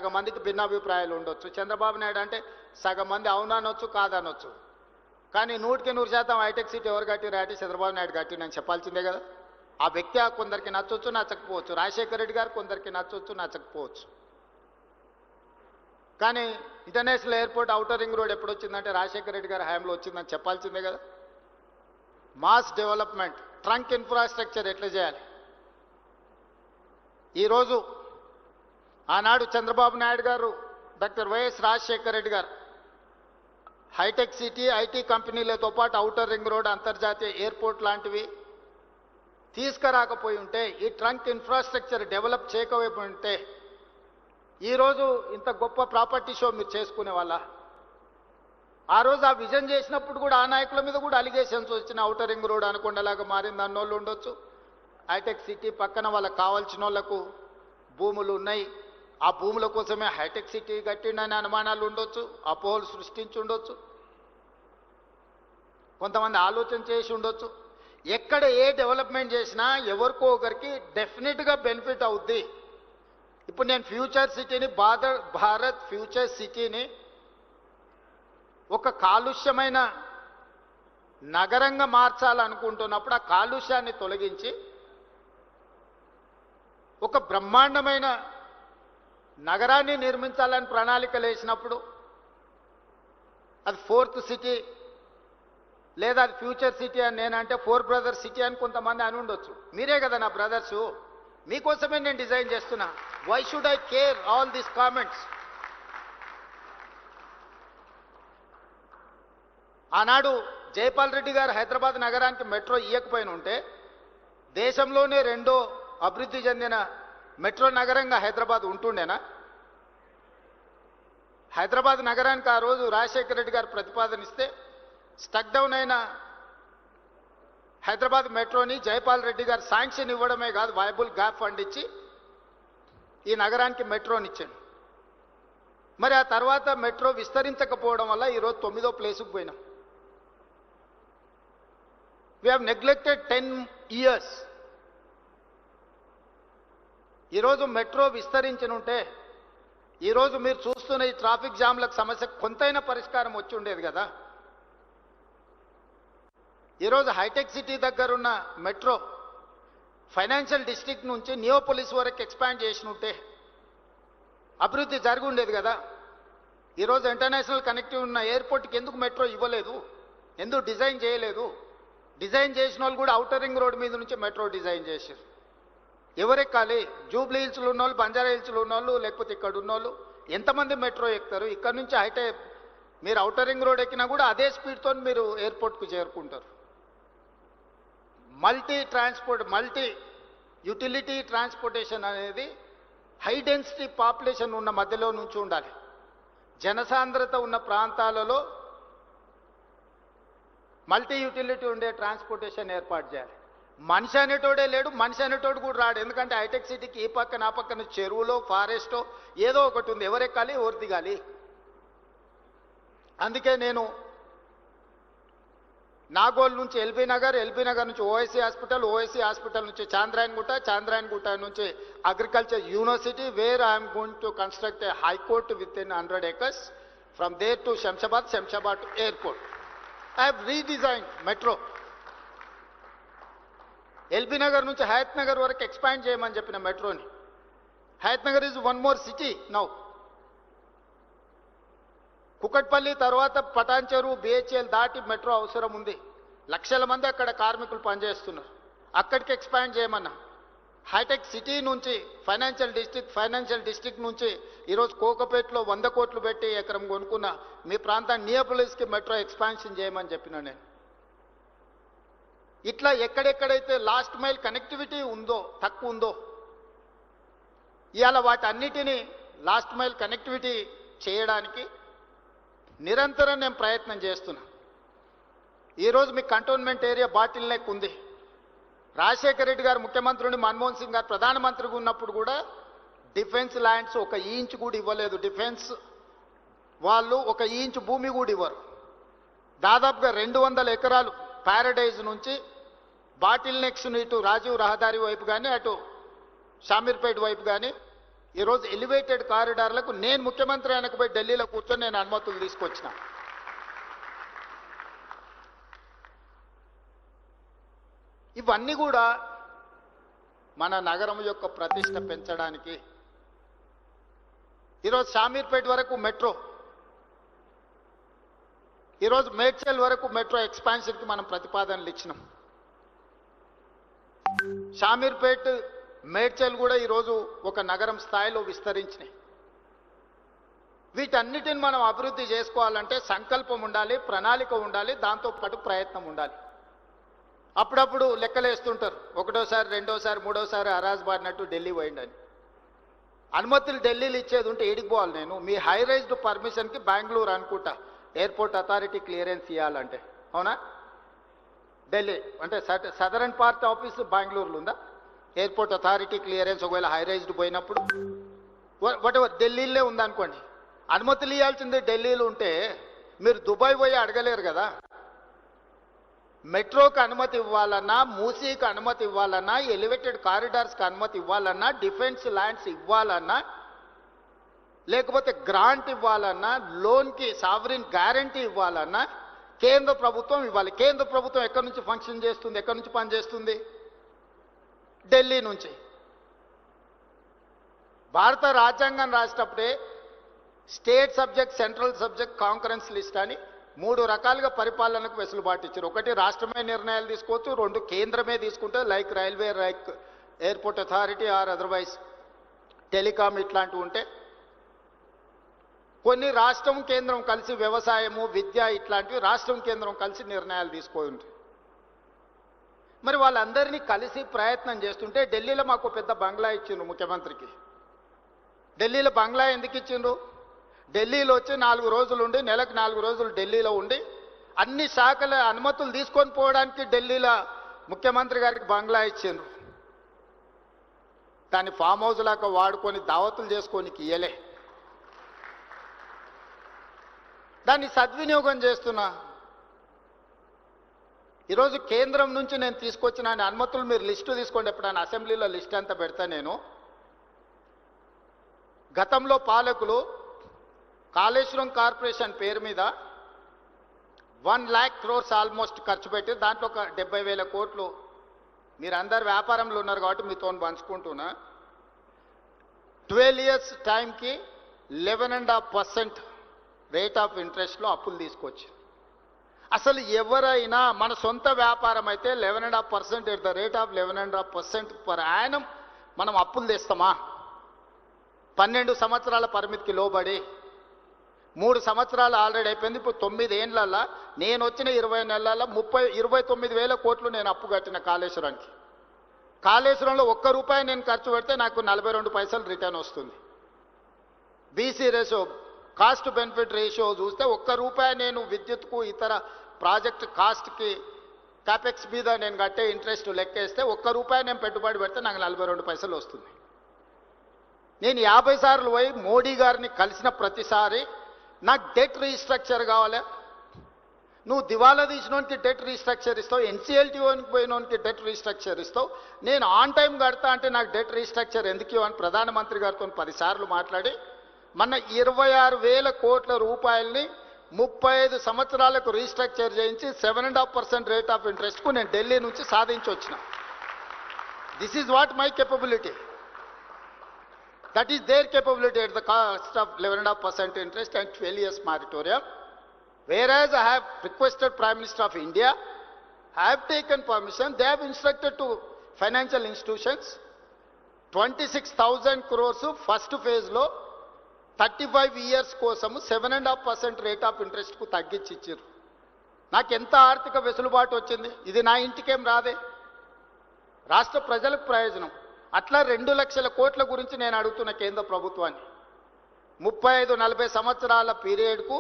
సగం మందికి భిన్నాభిప్రాయాలు ఉండొచ్చు. చంద్రబాబు నాయుడు అంటే సగం మంది అవుననొచ్చు కాదనొచ్చు. కానీ 100% హైటెక్ సిటీ ఎవరు కట్టిరు అంటే చంద్రబాబు నాయుడు కట్టినని చెప్పాల్సిందే కదా. ఆ వ్యక్తి కొందరికి నచ్చొచ్చు నచ్చకపోవచ్చు. రాజశేఖర రెడ్డి గారు కొందరికి నచ్చొచ్చు నచ్చకపోవచ్చు. కానీ international airport outer ring road ఎప్పుడు వచ్చిందంటే రాజశేఖర రెడ్డి గారి హయాంలో వచ్చిందని చెప్పాల్సిందే కదా. మాస్ డెవలప్మెంట్, ట్రంక్ ఇన్ఫ్రాస్ట్రక్చర్ ఎట్లా చేయాలి. ఈరోజు ఆనాడు చంద్రబాబు నాయుడు గారు, డాక్టర్ వైఎస్ రాజశేఖర రెడ్డి గారు హైటెక్ సిటీ, ఐటీ కంపెనీలతో పాటు ఔటర్ రింగ్ రోడ్, అంతర్జాతీయ ఎయిర్పోర్ట్ లాంటివి తీసుకురాకపోయి ఉంటే, ఈ ట్రంక్ ఇన్ఫ్రాస్ట్రక్చర్ డెవలప్ చేయకపోయి ఉంటే ఈరోజు ఇంత గొప్ప ప్రాపర్టీ షో మీరు చేసుకునే వాళ్ళ. ఆ రోజు ఆ విజన్ చేసినప్పుడు కూడా ఆ నాయకుల మీద కూడా అలిగేషన్స్ వచ్చిన ఔటర్ రింగ్ రోడ్ అనుకొండలాగా మారింది అన్నోళ్ళు ఉండొచ్చు. హైటెక్ సిటీ పక్కన వాళ్ళకి కావాల్సిన వాళ్ళకు భూములు ఉన్నాయి, ఆ భూముల కోసమే హైటెక్ సిటీ కట్టిండని అనుమానాలు ఉండొచ్చు, అపోహలు సృష్టించి ఉండొచ్చు, కొంతమంది ఆలోచన చేసి ఉండొచ్చు. ఎక్కడ ఏ డెవలప్మెంట్ చేసినా ఎవరికో ఒకరికి డెఫినెట్గా బెనిఫిట్ అవుద్ది. ఇప్పుడు నేను ఫ్యూచర్ సిటీని, భారత్ ఫ్యూచర్ సిటీని ఒక కాలుష్యమైన నగరంగా మార్చాలనుకుంటున్నప్పుడు ఆ కాలుష్యాన్ని తొలగించి ఒక బ్రహ్మాండమైన నగరాన్ని నిర్మించాలని ప్రణాళికలు వేసినప్పుడు అది ఫోర్త్ సిటీ లేదా అది ఫ్యూచర్ సిటీ అని నేనంటే ఫోర్ బ్రదర్స్ సిటీ అని కొంతమంది అని ఉండొచ్చు. మీరే కదా నా బ్రదర్సు, మీకోసమే నేను డిజైన్ చేస్తున్నా. Why should I care all these comments? ఆనాడు జైపాల్ రెడ్డి గారు హైదరాబాద్ నగరానికి మెట్రో ఇవ్వకపోయిన ఉంటే దేశంలోనే రెండో అభివృద్ధి చెందిన మెట్రో నగరంగా హైదరాబాద్ ఉంటుండేనా? హైదరాబాద్ నగరానికి ఆ రోజు రాజశేఖర రెడ్డి గారు ప్రతిపాదనిస్తే స్టక్ డౌన్ అయిన హైదరాబాద్ మెట్రోని జైపాల్ రెడ్డి గారు శాంక్షన్ ఇవ్వడమే కాదు, వైబుల్ గ్యాప్ ఫండ్ ఇచ్చి ఈ నగరానికి మెట్రోని ఇచ్చాడు. మరి ఆ తర్వాత మెట్రో విస్తరించకపోవడం వల్ల ఈరోజు 9వ ప్లేసుకు పోయినాం. We have neglected 10 years. ఈరోజు మెట్రో విస్తరించనుంటే ఈరోజు మీరు చూస్తున్న ఈ ట్రాఫిక్ జామ్లకు సమస్య కొంతైనా పరిష్కారం వచ్చి ఉండేది కదా. ఈరోజు హైటెక్ సిటీ దగ్గరున్న మెట్రో ఫైనాన్షియల్ డిస్ట్రిక్ట్ నుంచి నియోపోలిస్ వరకు ఎక్స్పాండ్ చేసినుంటే అభివృద్ధి జరిగి ఉండేది కదా. ఈరోజు ఇంటర్నేషనల్ కనెక్టివ్ ఉన్న ఎయిర్పోర్ట్కి ఎందుకు మెట్రో ఇవ్వలేదు? ఎందుకు డిజైన్ చేయలేదు? డిజైన్ చేసిన వాళ్ళు కూడా ఔటర్ రింగ్ రోడ్ మీద నుంచి మెట్రో డిజైన్ చేశారు. ఎవరెక్కాలి? జూబ్లీ హిల్స్లో ఉన్నోళ్ళు, బంజారా హిల్స్లో ఉన్నోళ్ళు, లేకపోతే ఇక్కడ ఉన్నోళ్ళు ఎంతమంది మెట్రో ఎక్కుతారు? ఇక్కడ నుంచి మీరు ఔటర్ రింగ్ రోడ్ ఎక్కినా కూడా అదే స్పీడ్తో మీరు ఎయిర్పోర్ట్కు చేరుకుంటారు. మల్టీ యూటిలిటీ ట్రాన్స్పోర్టేషన్ అనేది హై డెన్సిటీ పాపులేషన్ ఉన్న మధ్యలో నుంచి ఉండాలి. జనసాంద్రత ఉన్న ప్రాంతాలలో మల్టీ యూటిలిటీ ఉండే ట్రాన్స్పోర్టేషన్ ఏర్పాటు చేయాలి. మనిషి అనేటోడే లేడు, మనిషి అనేటోడు కూడా రాడు. ఎందుకంటే హైటెక్ సిటీకి ఈ పక్కన ఆ పక్కన చెరువులో ఫారెస్టో ఏదో ఒకటి ఉంది, ఎవరెక్కాలి ఎవరు దిగాలి. అందుకే నేను నాగోల్ నుంచి ఎల్బీ నగర్ నుంచి ఓఎస్సీ హాస్పిటల్ నుంచి చాంద్రాయణగుట్ట నుంచి agriculture university, where I'm going to construct a high court with in 100 acres. From there to Shamshabad to airport. I have redesigned metro. LB Nagar నుంచి హయత్ నగర్ వరకు ఎక్స్పాండ్ చేయమని చెప్పిన మెట్రోని. Hayat Nagar is one more city now. Kukatpally తర్వాత Patancheru, BHEL దాటి metro అవసరం ఉంది. లక్షల మంది అక్కడ కార్మికులు పనిచేస్తున్నారు. అక్కడికి ఎక్స్పాండ్ చేయమన్నా. హైటెక్ సిటీ నుంచి ఫైనాన్షియల్ డిస్ట్రిక్ట్ నుంచి ఈరోజు కోకపేటలో 100 కోట్లు పెట్టి ఎకరం కొనుక్కున్న మీ ప్రాంతాన్ని నియోపోలిస్కి మెట్రో ఎక్స్పాన్షన్ చేయమని చెప్పిన నేను. ఇట్లా ఎక్కడెక్కడైతే లాస్ట్ మైల్ కనెక్టివిటీ తక్కువ ఉందో ఇవాళ వాటన్నిటినీ లాస్ట్ మైల్ కనెక్టివిటీ చేయడానికి నిరంతరం నేను ప్రయత్నం చేస్తున్నా. ఈరోజు మీ కంటోన్మెంట్ ఏరియా బాటిల్ నెక్ ఉంది. రాజశేఖర రెడ్డి గారు ముఖ్యమంత్రిని, మన్మోహన్ సింగ్ గారు ప్రధానమంత్రిగా ఉన్నప్పుడు కూడా డిఫెన్స్ ల్యాండ్స్ 1 ఇంచ్ కూడా ఇవ్వలేదు. డిఫెన్స్ వాళ్ళు 1 ఇంచ్ భూమి కూడా ఇవ్వరు. దాదాపుగా 200 ఎకరాలు ప్యారడైజ్ నుంచి బాటిల్ నెక్స్ ఇటు రాజీవ్ రహదారి వైపు కానీ అటు షామీర్పేట వైపు కానీ ఈరోజు ఎలివేటెడ్ కారిడార్లకు నేను ముఖ్యమంత్రి అయినకపోయి ఢిల్లీలో కూర్చొని నేను అనుమతులు తీసుకొచ్చిన. ఇవన్నీ కూడా మన నగరం యొక్క ప్రతిష్ట పెంచడానికి. ఈరోజు షామీర్పేట వరకు మెట్రో, ఈరోజు మేడ్చల్ వరకు మెట్రో ఎక్స్పాన్షన్కి మనం ప్రతిపాదనలు ఇచ్చినాం. షామీర్పేట్ మేడ్చల్ కూడా ఈరోజు ఒక నగరం స్థాయిలో విస్తరించినాయి. వీటన్నిటిని మనం అభివృద్ధి చేసుకోవాలంటే సంకల్పం ఉండాలి, ప్రణాళిక ఉండాలి, దాంతోపాటు ప్రయత్నం ఉండాలి. అప్పుడప్పుడు లెక్కలేస్తుంటారు, ఒకటోసారి రెండోసారి మూడోసారి అరాజ్ బాడినట్టు ఢిల్లీ పోయిండని. అనుమతులు ఢిల్లీలో ఇచ్చేది ఉంటే ఏడికి పోవాలి నేను? మీ హై రైజ్డ్ పర్మిషన్కి బెంగళూరు అనుకుంటా ఎయిర్పోర్ట్ అథారిటీ క్లియరెన్స్ ఇవ్వాలంటే, అవునా? ఢిల్లీ అంటే సదరన్ పార్ట్ ఆఫీస్ బెంగళూరులో ఉందా? ఎయిర్పోర్ట్ అథారిటీ క్లియరెన్స్ ఒకవేళ హై రైజ్డ్ పోయినప్పుడు వాట్ ఎవర్ ఢిల్లీలో ఉందనుకోండి, అనుమతులు ఇవ్వాల్సింది ఢిల్లీలో ఉంటే మీరు దుబాయ్ పోయి అడగలేరు కదా. మెట్రోకి అనుమతి ఇవ్వాలన్నా, మూసీకి అనుమతి ఇవ్వాలన్నా, ఎలివేటెడ్ కారిడార్స్కి అనుమతి ఇవ్వాలన్నా, డిఫెన్స్ ల్యాండ్స్ ఇవ్వాలన్నా, లేకపోతే గ్రాంట్ ఇవ్వాలన్నా, లోన్కి సావరిన్ గ్యారంటీ ఇవ్వాలన్నా కేంద్ర ప్రభుత్వం ఇవ్వాలి. కేంద్ర ప్రభుత్వం ఎక్కడి నుంచి ఫంక్షన్ చేస్తుంది, ఎక్కడి నుంచి పనిచేస్తుంది? ఢిల్లీ నుంచి. భారత రాజ్యాంగం రాసేటప్పుడే state subject, central subject, concurrence list అని 3 రకాలుగా పరిపాలనకు వెసులుబాటు ఇచ్చారు. ఒకటి రాష్ట్రమే నిర్ణయాలు తీసుకోవచ్చు, 2 కేంద్రమే తీసుకుంటే like railway, like airport authority or otherwise telecom ఇట్లాంటివి ఉంటే, కొన్ని రాష్ట్రం కేంద్రం కలిసి వ్యవసాయము, విద్య ఇట్లాంటివి రాష్ట్రం కేంద్రం కలిసి నిర్ణయాలు తీసుకోండి. మరి వాళ్ళందరినీ కలిసి ప్రయత్నం చేస్తుంటే ఢిల్లీలో మాకు పెద్ద బంగ్లా ఇచ్చిండ్రు ముఖ్యమంత్రికి. ఢిల్లీలో బంగ్లా ఎందుకు ఇచ్చిండ్రు? ఢిల్లీలో వచ్చి 4 రోజులు ఉండి, నెలకు 4 రోజులు ఢిల్లీలో ఉండి అన్ని శాఖల అనుమతులు తీసుకొని పోవడానికి ఢిల్లీలో ముఖ్యమంత్రి గారికి బంగ్లా ఇచ్చిండ్రు. దాన్ని ఫామ్ హౌస్ లాగా వాడుకొని దావతులు చేసుకోనికి ఇయ్యలే. దాన్ని సద్వినియోగం చేస్తున్నా. ఈరోజు కేంద్రం నుంచి నేను తీసుకొచ్చిన అనుమతులు మీరు లిస్టు తీసుకోండి. ఎప్పుడైనా అసెంబ్లీలో లిస్ట్ అంతా పెడతా నేను. గతంలో పాలకులు కాళేశ్వరం కార్పొరేషన్ పేరు మీద 1 lakh crores ఆల్మోస్ట్ ఖర్చు పెట్టి దాంట్లో ఒక 70,000 కోట్లు మీరందరు వ్యాపారంలో ఉన్నారు కాబట్టి మీతో పంచుకుంటున్నా. 12 years టైంకి 11.5% రేట్ ఆఫ్ ఇంట్రెస్ట్లో అప్పులు తీసుకొచ్చి, అసలు ఎవరైనా మన సొంత వ్యాపారం అయితే 11.5% at the rate of 11.5% per annum మనం అప్పులు తెస్తామా? 12 సంవత్సరాల పరిమితికి లోబడి 3 సంవత్సరాలు ఆల్రెడీ అయిపోయింది. ఇప్పుడు 9 ఏళ్ళ నేను వచ్చిన 20 నెలల 29,000 కోట్లు నేను అప్పు కట్టిన కాళేశ్వరానికి. కాళేశ్వరంలో ₹1 నేను ఖర్చు పెడితే నాకు 42 పైసలు రిటర్న్ వస్తుంది. BC ratio, cost benefit ratio చూస్తే ₹1 నేను విద్యుత్కు ఇతర ప్రాజెక్ట్ కాస్ట్కి క్యాపెక్స్ మీద నేను కట్టే ఇంట్రెస్ట్ లెక్కేస్తే ₹1 నేను పెట్టుబడి పెడితే నాకు 42 పైసలు వస్తుంది. నేను 50 సార్లు పోయి మోడీ గారిని కలిసిన ప్రతిసారి నాకు డెట్ రీస్ట్రక్చర్ కావాలి. నువ్వు దివాలా తీసినోనికి డెట్ రీస్ట్రక్చర్ ఇస్తావు, ఎన్సీఎల్టీ పోయినోనికి డెట్ రీస్ట్రక్చర్ ఇస్తావు, నేను ఆన్ టైం కడతా అంటే నాకు డెట్ రీస్ట్రక్చర్ ఎందుకు అని ప్రధానమంత్రి గారితో 10 సార్లు మాట్లాడి మన 26,000 కోట్ల రూపాయలని 35 సంవత్సరాలకు రీస్ట్రక్చర్ చేయించి 7.5% రేట్ ఆఫ్ ఇంట్రెస్ట్కు నేను ఢిల్లీ నుంచి సాధించి వచ్చిన. This is what my capability. That is their capability at the cost of 11.5% interest and 12 years moratorium. Whereas I have requested Prime Minister of India, I have taken permission, they have instructed to financial institutions, 26,000 crores first phase lo 35 years కోసము 7.5% rate of ఇంట్రెస్ట్కు తగ్గించి ఇచ్చారు. నాకు ఎంత ఆర్థిక వెసులుబాటు వచ్చింది? ఇది నా ఇంటికేం రాదే, రాష్ట్ర ప్రజలకు ప్రయోజనం. అట్లా 2 లక్షల కోట్ల గురించి నేను అడుగుతున్న కేంద్ర ప్రభుత్వాన్ని. 35-40 సంవత్సరాల పీరియడ్కు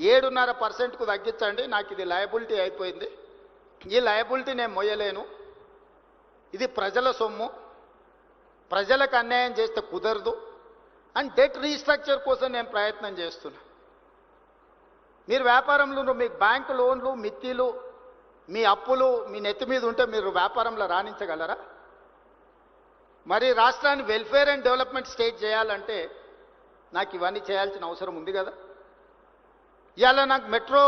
7.5%కు తగ్గించండి. నాకు ఇది లయబిలిటీ అయిపోయింది, ఈ లయబిలిటీ నేను మొయ్యలేను, ఇది ప్రజల సొమ్ము, ప్రజలకు అన్యాయం చేస్తే కుదరదు అని డెట్ రీస్ట్రక్చర్ కోసం నేను ప్రయత్నం చేస్తున్నా. మీరు వ్యాపారంలో మీ బ్యాంకు లోన్లు, మిత్తిలు, మీ అప్పులు మీ నెత్తి మీద ఉంటే మీరు వ్యాపారంలో రాణించగలరా? మరి రాష్ట్రాన్ని వెల్ఫేర్ అండ్ డెవలప్మెంట్ స్టేట్ చేయాలంటే నాకు ఇవన్నీ చేయాల్సిన అవసరం ఉంది కదా. ఇవాళ నాకు మెట్రో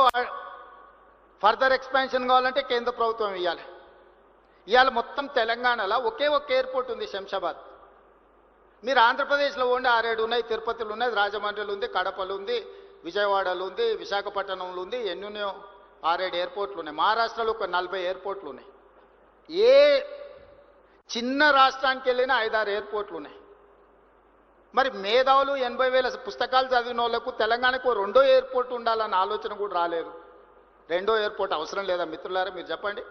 ఫర్దర్ ఎక్స్పాన్షన్ కావాలంటే కేంద్ర ప్రభుత్వం ఇవ్వాలి. ఇవాళ మొత్తం తెలంగాణలో ఒకే ఒక ఎయిర్పోర్ట్ ఉంది, శంషాబాద్. మీరు ఆంధ్రప్రదేశ్లో ఉండి 6-7 ఉన్నాయి, తిరుపతిలో ఉన్నాయి, రాజమండ్రిలో ఉంది, కడపలో ఉంది, విజయవాడలో ఉంది, విశాఖపట్నంలో ఉంది, ఎన్నెన్నో 6-7 ఎయిర్పోర్ట్లు ఉన్నాయి. మహారాష్ట్రలో ఒక 40 ఎయిర్పోర్ట్లు ఉన్నాయి. ఏ చిన్న రాష్ట్రానికి వెళ్ళినా 5-6 ఎయిర్పోర్ట్లు ఉన్నాయి. మరి మేధావులు 80,000 పుస్తకాలు చదివిన వాళ్ళకు తెలంగాణకు రెండో ఎయిర్పోర్ట్ ఉండాలన్న ఆలోచన కూడా రాలేదు. రెండో ఎయిర్పోర్ట్ అవసరం లేదా మిత్రులారా, మీరు చెప్పండి.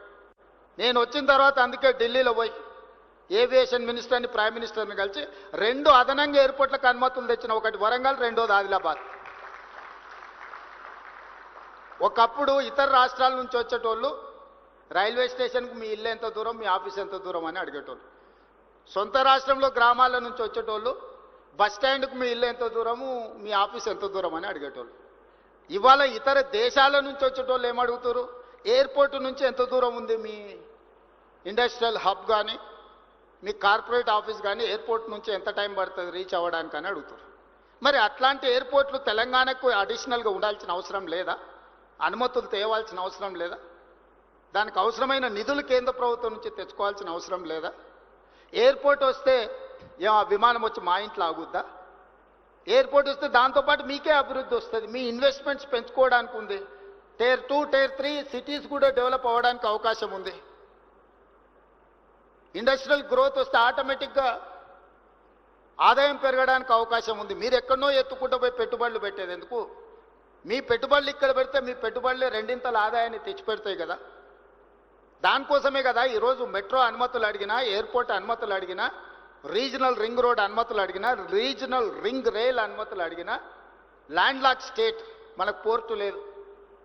నేను వచ్చిన తర్వాత అందుకే ఢిల్లీలో పోయి ఏవియేషన్ మినిస్టర్ని, ప్రైమ్ మినిస్టర్ని కలిసి 2 అదనంగా ఎయిర్పోర్ట్లకు అనుమతులు తెచ్చిన. ఒకటి వరంగల్, రెండోది ఆదిలాబాద్. ఒకప్పుడు ఇతర రాష్ట్రాల నుంచి వచ్చేటోళ్ళు రైల్వే స్టేషన్కు మీ ఇల్లు ఎంత దూరం, మీ ఆఫీస్ ఎంత దూరం అని అడిగేటోళ్ళు. సొంత రాష్ట్రంలో గ్రామాల నుంచి వచ్చేటోళ్ళు బస్ స్టాండ్కు మీ ఇల్లు ఎంత దూరము, మీ ఆఫీస్ ఎంత దూరం అని అడిగేటోళ్ళు. ఇవాళ ఇతర దేశాల నుంచి వచ్చేటోళ్ళు ఏమడుగుతారు, ఎయిర్పోర్ట్ నుంచి ఎంత దూరం ఉంది మీ ఇండస్ట్రియల్ హబ్ కానీ, మీ కార్పొరేట్ ఆఫీస్ కానీ ఎయిర్పోర్ట్ నుంచి ఎంత టైం పడుతుంది రీచ్ అవ్వడానికి అని అడుగుతారు. మరి అట్లాంటి ఎయిర్పోర్ట్లు తెలంగాణకు అడిషనల్గా ఉండాల్సిన అవసరం లేదా? అనుమతులు తేవాల్సిన అవసరం లేదా? దానికి అవసరమైన నిధులు కేంద్ర ప్రభుత్వం నుంచి తెచ్చుకోవాల్సిన అవసరం లేదా? ఎయిర్పోర్ట్ వస్తే ఆ విమానం వచ్చి మా ఇంట్లో ఆగుద్దా? ఎయిర్పోర్ట్ వస్తే దాంతోపాటు మీకే అభివృద్ధి వస్తుంది, మీ ఇన్వెస్ట్మెంట్స్ పెంచుకోవడానికి ఉంది. Tier 2, Tier 3 సిటీస్ కూడా డెవలప్ అవ్వడానికి అవకాశం ఉంది. ఇండస్ట్రియల్ గ్రోత్ వస్తే ఆటోమేటిక్గా ఆదాయం పెరగడానికి అవకాశం ఉంది. మీరు ఎక్కడనో ఎత్తుకుంటూ పోయి పెట్టుబడులు పెట్టేది ఎందుకు? మీ పెట్టుబడులు ఇక్కడ పెడితే మీ పెట్టుబడులే 2 ఆదాయాన్ని తెచ్చిపెడతాయి కదా. దానికోసమే కదా ఈరోజు మెట్రో అనుమతులు అడిగినా, ఎయిర్పోర్ట్ అనుమతులు అడిగినా, రీజనల్ రింగ్ రోడ్ అనుమతులు అడిగినా, రీజనల్ రింగ్ రైల్ అనుమతులు అడిగినా. ల్యాండ్ లాక్ స్టేట్, మనకు పోర్టు లేదు.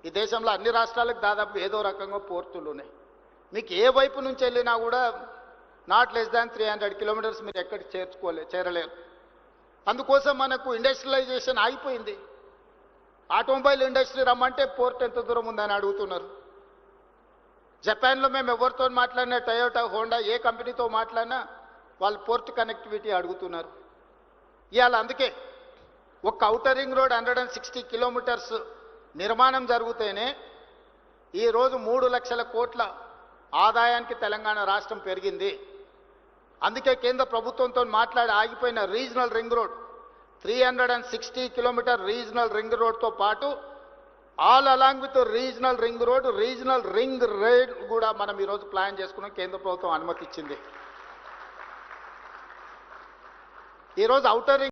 ఈ దేశంలో అన్ని రాష్ట్రాలకు దాదాపు ఏదో రకంగా పోర్టులు ఉన్నాయి. మీకు ఏ వైపు నుంచి వెళ్ళినా కూడా నాట్ లెస్ దాన్ 300 కిలోమీటర్స్ మీరు ఎక్కడికి చేరలేరు. అందుకోసం మనకు ఇండస్ట్రియలైజేషన్ ఆగిపోయింది. ఆటోమొబైల్ ఇండస్ట్రీ రమ్మంటే పోర్ట్ ఎంత దూరం ఉందని అడుగుతున్నారు. జపాన్లో మేము ఎవరితో మాట్లాడినా, టయోటా, హోండా, ఏ కంపెనీతో మాట్లాడినా వాళ్ళు పోర్ట్ కనెక్టివిటీ అడుగుతున్నారు. ఇవాళ అందుకే ఒక ఔటర్ రింగ్ రోడ్ 160 కిలోమీటర్స్ నిర్మాణం జరిగితేనే ఈరోజు 3 లక్షల కోట్ల ఆదాయానికి తెలంగాణ రాష్ట్రం పెరిగింది. అందుకే కేంద్ర ప్రభుత్వంతో మాట్లాడి ఆగిపోయిన regional ring road 360 kilometre regional ring రోడ్తో పాటు all along with regional ring road, regional ring ride కూడా మనం ఈరోజు ప్లాన్ చేసుకున్నాం. కేంద్ర ప్రభుత్వం అనుమతి ఇచ్చింది. ఈరోజు ఔటర్